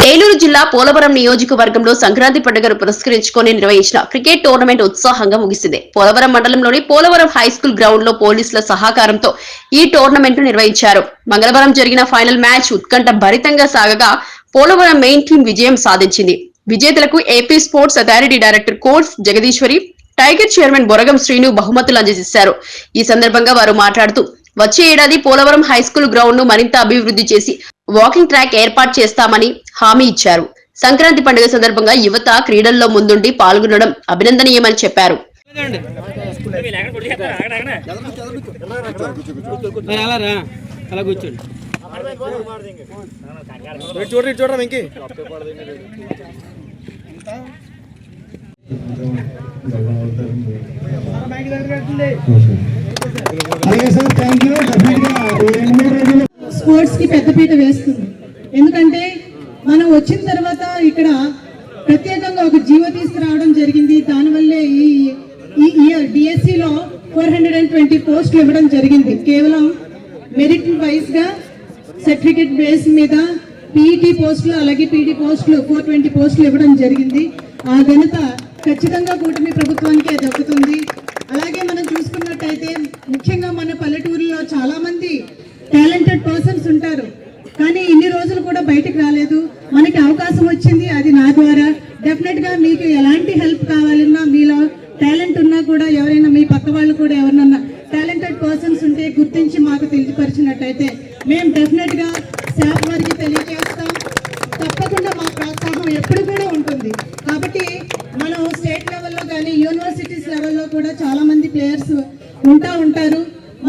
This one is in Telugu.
ఏలూరు జిల్లా పోలవరం నియోజకవర్గంలో సంక్రాంతి పండుగను పురస్కరించుకొని నిర్వహించిన క్రికెట్ టోర్నమెంట్ ఉత్సాహంగా ముగిసింది. పోలవరం మండలంలోని పోలవరం హైస్కూల్ గ్రౌండ్ లో పోలీసుల సహకారంతో ఈ టోర్నమెంట్ ను నిర్వహించారు. మంగళవారం జరిగిన ఫైనల్ మ్యాచ్ ఉత్కంఠ భరితంగా సాగగా పోలవరం మెయిన్ టీం విజయం సాధించింది. విజేతలకు ఏపీ స్పోర్ట్స్ అథారిటీ డైరెక్టర్ కోర్స్ జగదీశ్వరి, టైగర్ చైర్మన్ బొరగం శ్రీను బహుమతులు అందజేశారు. ఈ సందర్భంగా వారు మాట్లాడుతూ వచ్చే ఏడాది పోలవరం హైస్కూల్ గ్రౌండ్ ను మరింత అభివృద్ధి చేసి వాకింగ్ ట్రాక్ ఏర్పాటు చేస్తామని హామీ ఇచ్చారు. సంక్రాంతి పండుగ సందర్భంగా యువత క్రీడల్లో ముందుండి పాల్గొనడం అభినందనీయమని చెప్పారు. స్పోర్ట్స్ కి పెద్దపీట వేస్తుంది. ఎందుకంటే మనం వచ్చిన తర్వాత ఇక్కడ ప్రత్యేకంగా ఒక జీవో తీసుకురావడం జరిగింది. దానివల్లే ఈ ఇయర్ డిఎస్సిలో 420 పోస్టులు ఇవ్వడం జరిగింది. కేవలం మెరిట్ వైజ్ గా సర్టిఫికేట్ బేస్ మీద పీఈటీ పోస్టులు అలాగే పీటీ పోస్టులు 420 పోస్టులు ఇవ్వడం జరిగింది. ఆ ఘనత ఖచ్చితంగా కూటమి ప్రభుత్వానికి దక్కుతుంది. అలాగే మనం చూసుకున్నట్టయితే ముఖ్యంగా మన పల్లెటూరులో చాలా మంది టాలెంటెడ్ పర్సన్స్ ఉంటారు, కానీ ఇన్ని రోజులు కూడా బయటకు రాలేదు. మనకి అవకాశం వచ్చింది, అది నా ద్వారా. డెఫినెట్ గా మీకు ఎలాంటి హెల్ప్ కావాలన్నా, మీలో టాలెంట్ ఉన్నా కూడా ఎవరైనా మీ పక్క వాళ్ళు కూడా ఎవరైనా టాలెంటెడ్ పర్సన్స్ ఉంటే గుర్తించి మాకు తెలియపరిచినట్టయితే మేము డెఫినెట్ గా